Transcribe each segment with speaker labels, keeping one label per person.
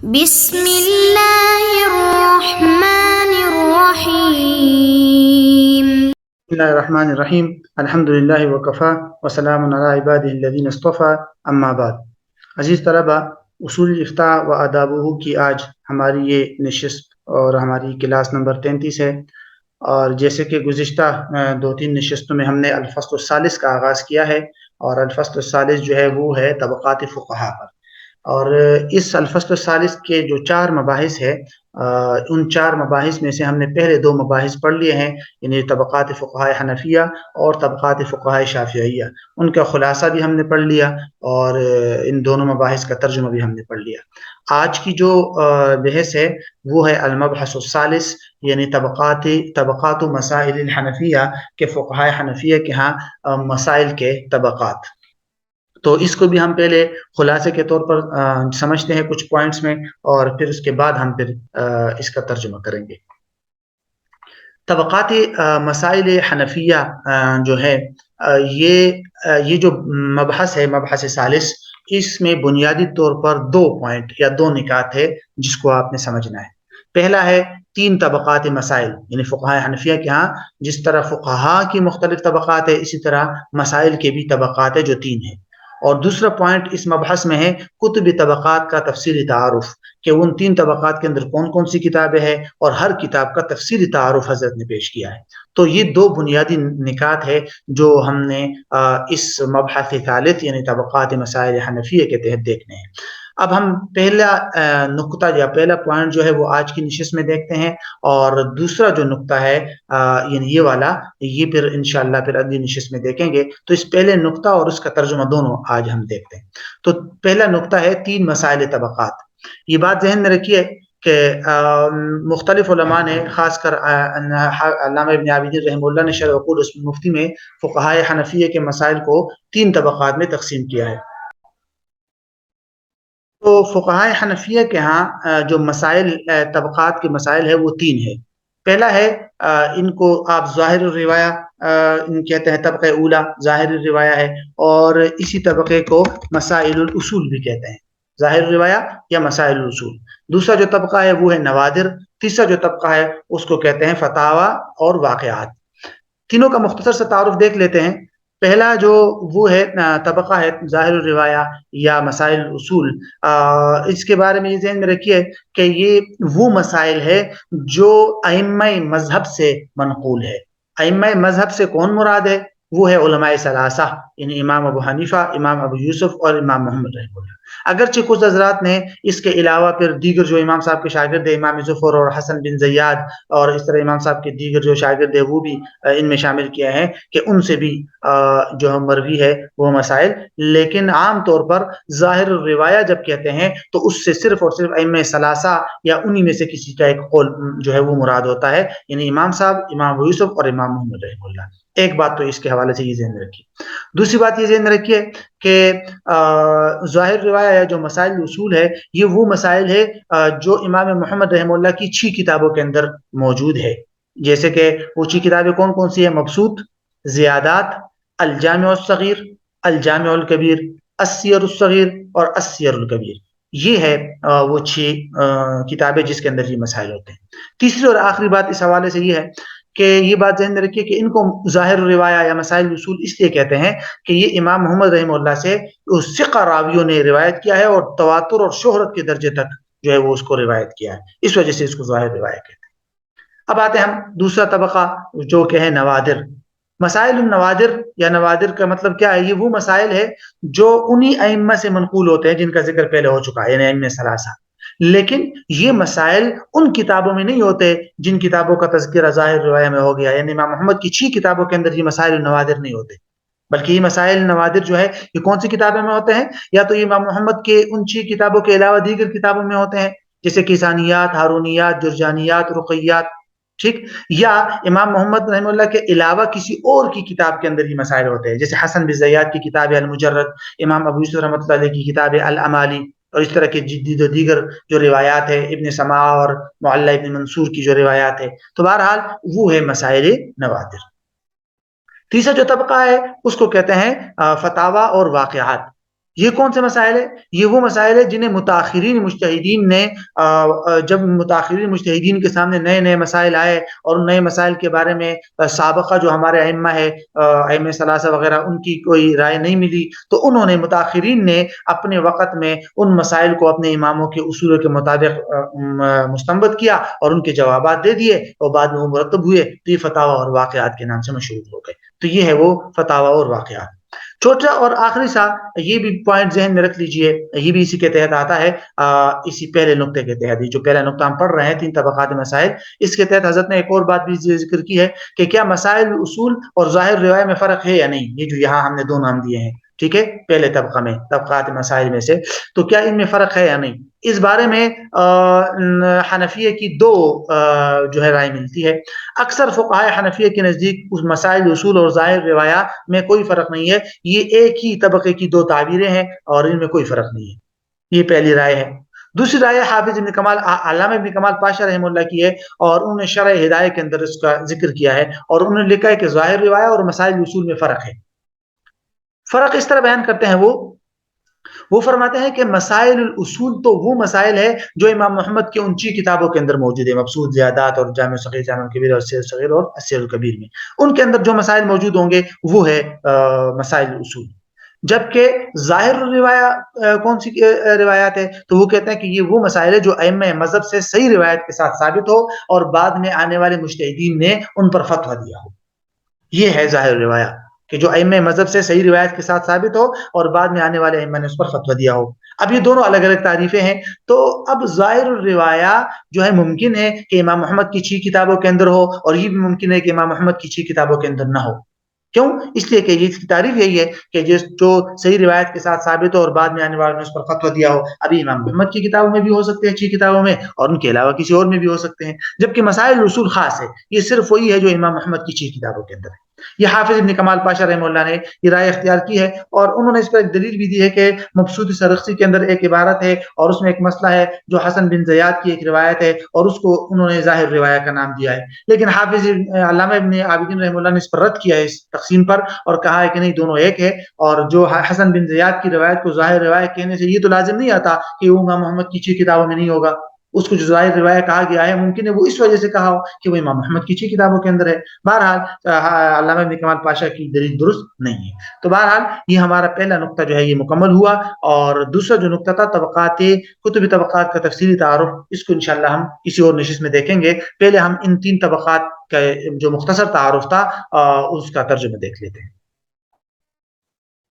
Speaker 1: بسم اللہ الرحمن الرحیم.
Speaker 2: بسم اللہ الرحمن الرحیم. الحمد للہ وکفا وسلام علی عبادہ الذین اصطفیٰ، اما بعد. عزیز طلبہ، اصول افتاء و آدابہ کی آج ہماری یہ نشست اور ہماری کلاس نمبر 33 ہے. اور جیسے کہ گزشتہ 2-3 نشستوں میں ہم نے الفصل الثالث کا آغاز کیا ہے، اور الفصل الثالث جو ہے وہ ہے طبقات فقہا پر. اور اس الفصل الثالث کے جو 4 مباحث ہے، ان 4 مباحث میں سے ہم نے پہلے 2 مباحث پڑھ لیے ہیں، یعنی طبقات فقہاء حنفیہ اور طبقات فقہاء شافعیہ. ان کا خلاصہ بھی ہم نے پڑھ لیا، اور ان دونوں مباحث کا ترجمہ بھی ہم نے پڑھ لیا. آج کی جو بحث ہے وہ ہے المبحث الثالث، یعنی طبقات و مسائل الحنفیہ کے فقہاء حنفیہ کے ہاں مسائل کے طبقات. تو اس کو بھی ہم پہلے خلاصے کے طور پر سمجھتے ہیں کچھ پوائنٹس میں، اور پھر اس کے بعد ہم پھر اس کا ترجمہ کریں گے. طبقات مسائل حنفیہ جو ہے، یہ جو مبحث ہے، مبحث ثالث، اس میں بنیادی طور پر 2 پوائنٹ یا 2 نکات ہے جس کو آپ نے سمجھنا ہے. پہلا ہے 3 طبقات مسائل، یعنی فقہاء حنفیہ کے ہاں جس طرح فقہاء کی مختلف طبقات ہے، اسی طرح مسائل کے بھی طبقات ہے جو 3 ہیں. اور دوسرا پوائنٹ اس مبحث میں ہے کتب طبقات کا تفصیلی تعارف، کہ ان 3 طبقات کے اندر کون کون سی کتابیں ہیں، اور ہر کتاب کا تفصیلی تعارف حضرت نے پیش کیا ہے. تو یہ 2 بنیادی نکات ہے جو ہم نے اس مبحث ثالث یعنی طبقات مسائل حنفیہ کے تحت دیکھنے ہیں. اب ہم پہلا نقطہ یا پہلا پوائنٹ جو ہے وہ آج کی نشست میں دیکھتے ہیں، اور دوسرا جو نقطہ ہے یعنی یہ والا، یہ پھر انشاءاللہ پھر اگلی نشست میں دیکھیں گے. تو اس پہلے نقطہ اور اس کا ترجمہ دونوں آج ہم دیکھتے ہیں. تو پہلا نقطہ ہے 3 مسائل طبقات. یہ بات ذہن میں رکھیے کہ مختلف علماء نے، خاص کر علامہ ابن عابدین رحمہ اللہ نے شرح عقول مفتی میں فقہاء حنفیہ کے مسائل کو 3 طبقات میں تقسیم کیا ہے. تو فقہاء حنفیہ کے ہاں جو مسائل، طبقات کے مسائل ہے وہ 3 ہے. پہلا ہے ان کو آپ ظاہر الروایہ کہتے ہیں، طبقہ اولا ظاہر الروایہ ہے، اور اسی طبقے کو مسائل الاصول بھی کہتے ہیں، ظاہر الروایہ یا مسائل الاصول. دوسرا جو طبقہ ہے وہ ہے نوادر. تیسرا جو طبقہ ہے اس کو کہتے ہیں فتاوی اور واقعات. تینوں کا مختصر سا تعارف دیکھ لیتے ہیں. پہلا جو وہ ہے طبقہ ہے ظاہر الروایہ یا مسائل الاصول، اس کے بارے میں یہ ذہن میں رکھیے کہ یہ وہ مسائل ہے جو ائمہ مذہب سے منقول ہے. ائمہ مذہب سے کون مراد ہے؟ وہ ہے علماء ثلاثہ، یعنی امام ابو حنیفہ، امام ابو یوسف اور امام محمد رحمہ اللہ. اگرچہ کچھ حضرات نے اس کے علاوہ پھر دیگر جو امام صاحب کے شاگرد ہیں، امام ظفر اور حسن بن زیاد، اور اس طرح امام صاحب کے دیگر جو شاگرد ہیں وہ بھی ان میں شامل کیا ہے کہ ان سے بھی جو مروی ہے وہ مسائل. لیکن عام طور پر ظاہر الروایہ جب کہتے ہیں تو اس سے صرف اور صرف ائمہ ثلاثہ یا انہی میں سے کسی کا ایک قول جو ہے وہ مراد ہوتا ہے، یعنی امام صاحب، امام ابو یوسف اور امام محمد رحمہ اللہ. ایک بات تو اس کے حوالے سے یہ ذہن میں رکھیے. دوسری بات یہ ذہن میں رکھیے کہ ظاہر روایہ یا جو مسائل اصول ہے، یہ وہ مسائل ہے جو امام محمد رحمہ اللہ کی 6 کتابوں کے اندر موجود ہے. جیسے کہ وہ 6 کتابیں کون کون سی ہیں؟ مبسوط، زیادات، الجامع الصغیر، الجامع الکبیر، السیر الصغیر اور السیر الکبیر. یہ ہے وہ 6 کتابیں جس کے اندر یہ مسائل ہوتے ہیں. تیسری اور آخری بات اس حوالے سے یہ ہے کہ یہ بات ذہن میں رکھیے کہ ان کو ظاہر روایہ یا مسائل اصول اس لیے کہتے ہیں کہ یہ امام محمد رحمہ اللہ سے ثقہ راویوں نے روایت کیا ہے، اور تواتر اور شہرت کے درجے تک جو ہے وہ اس کو روایت کیا ہے، اس وجہ سے اس کو ظاہر روایہ کہتے ہیں. اب آتے ہیں ہم دوسرا طبقہ جو کہ ہے نوادر. مسائل النوادر یا نوادر کا مطلب کیا ہے؟ یہ وہ مسائل ہے جو انہی ائمہ سے منقول ہوتے ہیں جن کا ذکر پہلے ہو چکا ہے، یعنی ائمہ ثلاثہ. لیکن یہ مسائل ان کتابوں میں نہیں ہوتے جن کتابوں کا تذکرہ ظاہر روایہ میں ہو گیا، یعنی امام محمد کی 6 کتابوں کے اندر یہ مسائل النوادر نہیں ہوتے، بلکہ یہ مسائل نوادر جو ہے یہ کون سی کتابوں میں ہوتے ہیں؟ یا تو یہ امام محمد کے ان 6 کتابوں کے علاوہ دیگر کتابوں میں ہوتے ہیں، جیسے کسانیات، ہارونیات، جرجانیات، رقیات، ٹھیک، یا امام محمد رحمہ اللہ کے علاوہ کسی اور کی کتاب کے اندر یہ مسائل ہوتے ہیں، جیسے حسن بن زیاد کی کتاب المجرد، امام ابو یوسف رحمۃ اللہ علیہ کی کتاب الامالی، اور اس طرح کے دیگر جو روایات ہے، ابن سماع اور معلی ابن منصور کی جو روایات ہے. تو بہرحال وہ ہے مسائل نوادر. تیسرا جو طبقہ ہے اس کو کہتے ہیں فتاوی اور واقعات. یہ کون سے مسائل ہیں؟ یہ وہ مسائل ہیں جنہیں متاخرین مجتہدین نے جب متاخرین مجتہدین کے سامنے نئے نئے مسائل آئے اور نئے مسائل کے بارے میں سابقہ جو ہمارے ائمہ ہے، ائمہ ثلاثہ وغیرہ، ان کی کوئی رائے نہیں ملی، تو انہوں نے متاخرین نے اپنے وقت میں ان مسائل کو اپنے اماموں کے اصولوں کے مطابق مستنبط کیا اور ان کے جوابات دے دیے، اور بعد میں وہ مرتب ہوئے تو یہ فتاوی اور واقعات کے نام سے مشہور ہو گئے۔ تو یہ ہے وہ فتاوی اور واقعات۔ چھوٹا اور آخری سا یہ بھی پوائنٹ ذہن میں رکھ لیجئے، یہ بھی اسی کے تحت آتا ہے، اسی پہلے نقطے کے تحت، جو پہلا نقطہ ہم پڑھ رہے ہیں 3 طبقات مسائل، اس کے تحت حضرت نے ایک اور بات بھی ذکر کی ہے کہ کیا مسائل اصول اور ظاہر روایت میں فرق ہے یا نہیں، یہ جو یہاں ہم نے دو نام دیے ہیں، ٹھیک ہے، پہلے طبقہ میں طبقات مسائل میں سے، تو کیا ان میں فرق ہے یا نہیں، اس بارے میں حنفیہ کی دو جو ہے رائے ملتی ہے۔ اکثر فقہائے حنفیہ کے نزدیک اس مسائل اصول اور ظاہر روایات میں کوئی فرق نہیں ہے، یہ ایک ہی طبقے کی دو تعبیریں ہیں اور ان میں کوئی فرق نہیں ہے، یہ پہلی رائے ہے۔ دوسری رائے حافظ ابن کمال، علامہ ابن کمال پاشا رحمہ اللہ کی ہے، اور انہوں نے شرح ہدایہ کے اندر اس کا ذکر کیا ہے، اور انہوں نے لکھا ہے کہ ظاہر روایت اور مسائل اصول میں فرق ہے۔ فرق اس طرح بیان کرتے ہیں وہ فرماتے ہیں کہ مسائل الاصول تو وہ مسائل ہے جو امام محمد کے انچی کتابوں کے اندر موجود ہے، مبسوط زیادات اور جامع صغیر، جامع کبیر اور سیر صغیر اور السیر الکبیر میں، ان کے اندر جو مسائل موجود ہوں گے وہ ہے مسائل الاصول۔ جبکہ ظاہر روایت کون سی روایات ہے، تو وہ کہتے ہیں کہ یہ وہ مسائل ہے جو ائمہ مذہب سے صحیح روایت کے ساتھ ثابت ہو اور بعد میں آنے والے مجتہدین نے ان پر فتویٰ دیا ہو، یہ ہے ظاہر روایت، کہ جو ائمہ مذہب سے صحیح روایت کے ساتھ ثابت ہو اور بعد میں آنے والے ائمہ نے اس پر فتویٰ دیا ہو۔ اب یہ دونوں الگ الگ تعریفیں ہیں، تو اب ظاہر الروایہ جو ہے ممکن ہے کہ امام محمد کی 6 کتابوں کے اندر ہو، اور یہ بھی ممکن ہے کہ امام محمد کی 6 کتابوں کے اندر نہ ہو۔ کیوں؟ اس لیے کہ یہ اس کی تعریف یہی ہے کہ جو صحیح روایت کے ساتھ ثابت ہو اور بعد میں آنے والوں نے اس پر فتویٰ دیا ہو، ابھی امام محمد کی کتابوں میں بھی ہو سکتے ہیں 6 کتابوں میں، اور ان کے علاوہ کسی اور میں بھی ہو سکتے ہیں، جبکہ مسائل اصول خاص ہے، یہ صرف وہی ہے جو امام محمد کی 6 کتابوں کے اندر ہے۔ یہ حافظ ابن کمال پاشا رحمہ اللہ نے یہ رائے اختیار کی ہے، اور انہوں نے اس پر ایک دلیل بھی دی ہے کہ مبسوط سرخسی کے اندر ایک عبارت ہے اور اس میں ایک مسئلہ ہے جو حسن بن زیاد کی ایک روایت ہے، اور اس کو انہوں نے ظاہر روایت کا نام دیا ہے، لیکن حافظ علامہ ابن عابدین رحمہ اللہ نے اس پر رد کیا ہے اس تقسیم پر، اور کہا ہے کہ نہیں، دونوں ایک ہے، اور جو حسن بن زیاد کی روایت کو ظاہر روایت کہنے سے یہ تو لازم نہیں آتا کہ وہ امام محمد کی 6 کتابوں میں نہیں ہوگا، اس کو جو ظاہر روایت کہا گیا ہے ممکن ہے وہ اس وجہ سے کہا ہو کہ وہ امام محمد کی 6 کتابوں کے اندر ہے۔ بہرحال علامہ ابن کمال پاشا کی دلیل درست نہیں ہے۔ تو بہرحال یہ ہمارا پہلا نقطہ جو ہے یہ مکمل ہوا، اور دوسرا جو نقطہ تھا طبقات، کتب طبقات کا تفصیلی تعارف، اس کو انشاءاللہ ہم کسی اور نشست میں دیکھیں گے۔ پہلے ہم ان 3 طبقات کا جو مختصر تعارف تھا اس کا ترجمہ دیکھ لیتے ہیں۔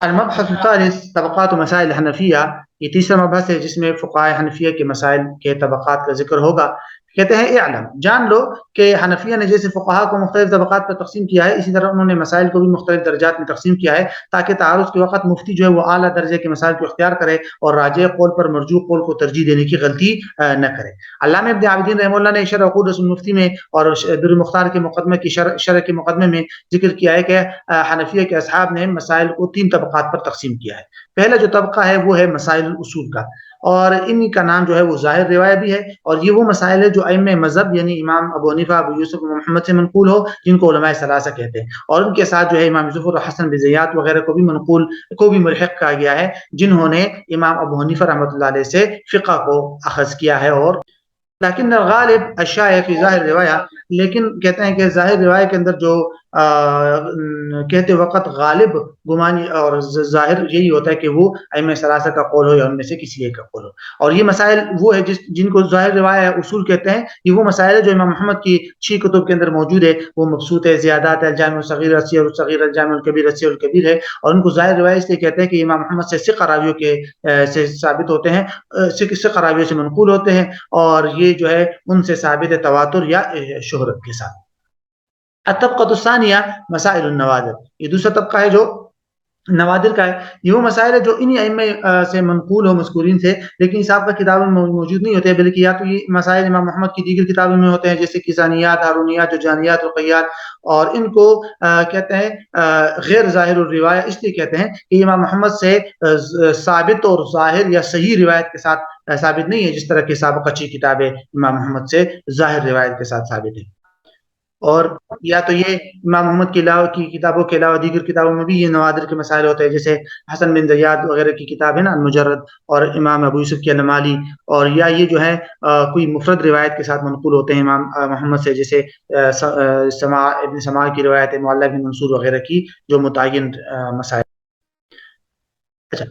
Speaker 2: المبحث الثالث طبقات و مسائل حنفیہ، یہ تیسرا مبحث ہے جس میں فقہائے حنفیہ کے مسائل کے طبقات کا ذکر ہوگا۔ کہتے ہیں اعلم، جان لو کہ حنفیہ نے جیسے فقہا کو مختلف طبقات پر تقسیم کیا ہے، اسی طرح انہوں نے مسائل کو بھی مختلف درجات میں تقسیم کیا ہے، تاکہ تعارض کے وقت مفتی جو ہے وہ اعلیٰ درجے کے مسائل کو اختیار کرے اور راجح قول پر مرجوح قول کو ترجیح دینے کی غلطی نہ کرے۔ علامہ ابن عابدین رحمہ اللہ نے شرح عقود رسول المفتی میں اور در مختار کے مقدمے کی شرح کے مقدمے میں ذکر کیا ہے کہ حنفیہ کے اصحاب نے مسائل کو 3 طبقات پر تقسیم کیا ہے۔ پہلا جو طبقہ ہے وہ ہے مسائل الاصول کا، اور ان کا نام جو ہے وہ ظاہر روایت بھی ہے، اور یہ وہ مسائل ہے جو ائمہ مذہب یعنی امام ابو حنیفہ، ابو یوسف و محمد سے منقول ہو، جن کو علماء ثلاثہ کہتے ہیں، اور ان کے ساتھ جو ہے امام یوسف اور حسن بن زیاد وغیرہ کو بھی منقول کو بھی ملحق کہا گیا ہے، جنہوں نے امام ابو حنیفہ رحمۃ اللہ علیہ سے فقہ کو اخذ کیا ہے۔ اور لیکن غالب الشائع فی ظاہر روایت، لیکن کہتے ہیں کہ ظاہر روایت کے اندر جو کہتے وقت غالب گمانی اور ظاہر یہی ہوتا ہے کہ وہ ائمہ ثلاثہ کا قول ہو یا ان میں سے کسی ایک کا قول ہو، اور یہ مسائل وہ ہے جن کو ظاہر روایت اصول کہتے ہیں، یہ وہ مسائل ہے جو امام محمد کی 6 کتب کے اندر موجود ہے، وہ مبسوط ہے، زیادات ہے، الجامع الصغیر، السیر الصغیر، الجامع الکبیر، السیر الکبیر ہے، اور ان کو ظاہر روایت اس لیے کہتے ہیں کہ امام محمد سے ثقہ راویوں کے سے ثابت ہوتے ہیں، ثقہ راویوں سے منقول ہوتے ہیں، اور یہ جو ہے ان سے ثابت ہے تواتر یا شہرت کے ساتھ۔ الطبقۃ الثانیہ مسائل النوادر، یہ دوسرا طبقہ ہے جو نوادر کا ہے، یہ وہ مسائل ہے جو انہی ائمہ سے منقول ہو، مذکورین سے، لیکن اس آپ کا کتابوں میں موجود نہیں ہوتے، بلکہ یا تو یہ مسائل امام محمد کی دیگر کتابوں میں ہوتے ہیں، جیسے کسانیات، ہارونیات، جوجانیات، رقیات، اور ان کو کہتے ہیں غیر ظاہر الروایہ، اس لیے کہتے ہیں کہ امام محمد سے ثابت اور ظاہر یا صحیح روایت کے ساتھ ثابت نہیں ہے، جس طرح کی سابقہ 6 کتابیں امام محمد سے ظاہر روایت کے ساتھ ثابت ہے۔ اور یا تو یہ امام محمد کے علاوہ کی کتابوں کے علاوہ دیگر کتابوں میں بھی یہ نوادر کے مسائل ہوتے ہیں، جیسے حسن بن زیاد وغیرہ کی کتاب ہے نا المجرد، اور امام ابو یوسف کی المالی، اور یا یہ جو ہے کوئی مفرد روایت کے ساتھ منقول ہوتے ہیں امام محمد سے، جیسے سماع ابن سماع کی روایت ہے، معلّہ بن منصور وغیرہ کی جو متعین مسائل۔ اچھا،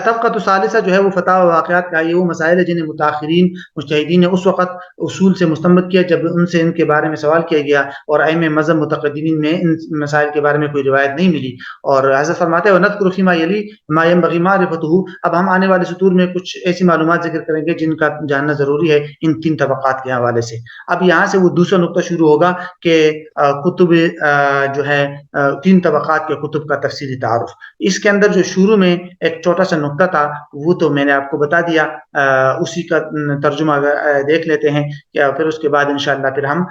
Speaker 2: طبقۃ الثالثہ جو ہے وہ فتاوی واقعات کا یہ وہ مسائل ہے جنہیں متاخرین مجتہدین نے اس وقت اصول سے مستنبط کیا جب ان سے ان کے بارے میں سوال کیا گیا، اور ائمہ مذہب متقدمین میں ان مسائل کے بارے میں کوئی روایت نہیں ملی۔ اور حضرت فرماتے ہیں وَنَذْكُرُ فِيمَا يَلِي مَا يَنبَغِي مَعْرِفَتُهُ، اب ہم آنے والے سطور میں کچھ ایسی معلومات ذکر کریں گے جن کا جاننا ضروری ہے ان تین طبقات کے حوالے سے۔ اب یہاں سے وہ دوسرا نقطہ شروع ہوگا کہ کتب جو ہے تین طبقات کے کتب کا تفصیلی تعارف۔ اس کے اندر جو شروع میں ایک چھوٹا سا نقطہ تھا وہ تو میں نے آپ کو بتا دیا، اسی کا ترجمہ دیکھ لیتے ہیں، پھر اس کے بعد انشاءاللہ پھر ہم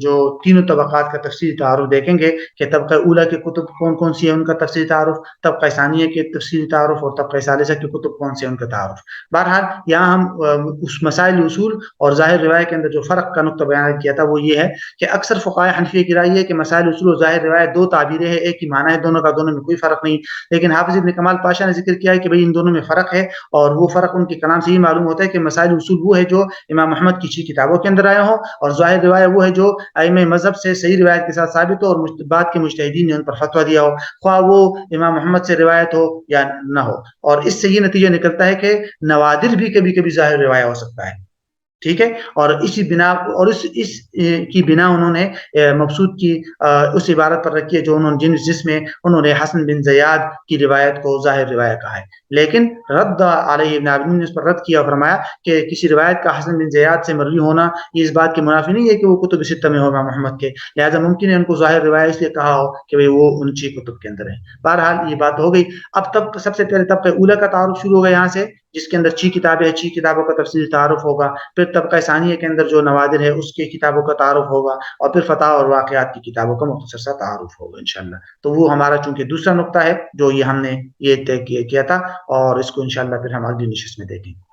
Speaker 2: جو تینوں طبقات کا تفصیلی تعارف دیکھیں گے کہ طبقہ اولیٰ کے کتب کون کون سی ہیں ان کا تفصیلی تعارف، طبقہ ثانیہ کے تفصیلی تعارف، اور طبقہ ثالثہ کے کتب کون سے ہیں ان کا تعارف۔ بہرحال یہاں ہم اس مسائل اصول اور ظاہر روایت کے اندر جو فرق کا نقطہ بیان کیا تھا وہ یہ ہے کہ اکثر فقہائے حنفیہ کی رائے ہے کہ مسائل اصول اور ظاہر روایت دو تعبیریں ہیں، ایک ہی معنی ہے دونوں کا، دونوں میں کوئی فرق نہیں، لیکن حافظ ابن کمال پاشا نے ذکر کیا ہے کہ بھئی ان دونوں میں فرق ہے، اور وہ فرق ان کے کلام سے ہی معلوم ہوتا ہے کہ مسائل اصول وہ ہے جو امام محمد کی 6 کتابوں کے اندر آئے ہوں، اور ظاہر روایت وہ ہے جو ائمہ مذہب سے صحیح روایت کے ساتھ ثابت ہو اور بعد کے مجتہدین نے ان پر فتویٰ دیا ہو، خواہ وہ امام محمد سے روایت ہو یا نہ ہو۔ اور اس سے یہ نتیجہ نکلتا ہے کہ نوادر بھی کبھی کبھی ظاہر روایت ہو سکتا ہے، ٹھیک ہے، اور اسی بنا اور اس کی بنا انہوں نے مبسوط کی اس عبارت پر رکھی ہے جو انہوں نے جس میں انہوں نے حسن بن زیاد کی روایت کو ظاہر روایت کہا ہے، لیکن رد علیہ ابن عابدین نے اس پر رد کیا اور فرمایا کہ کسی روایت کا حسن بن زیاد سے مروی ہونا یہ اس بات کے منافی نہیں ہے کہ وہ کتب ستہ میں ہو امام محمد کے، لہذا ممکن ہے ان کو ظاہر روایت اس لیے کہا ہو کہ وہ ان 6 کتب کے اندر ہے۔ بہرحال یہ بات ہو گئی۔ اب تب سب سے پہلے طبقہ اولیٰ کا تعارف شروع ہوگا یہاں سے، جس کے اندر 6 کتابیں ہیں، 6 کتابوں کا تفصیلی تعارف ہوگا، پھر طبقہ ثانیہ کے اندر جو نوادر ہے اس کی کتابوں کا تعارف ہوگا، اور پھر فتاوی اور واقعات کی کتابوں کا مختصر سا تعارف ہوگا انشاءاللہ۔ تو وہ ہمارا چونکہ دوسرا نقطہ ہے جو یہ ہم نے یہ طے کیا تھا، اور اس کو انشاءاللہ پھر ہم اگلی نشست میں دیکھیں گے۔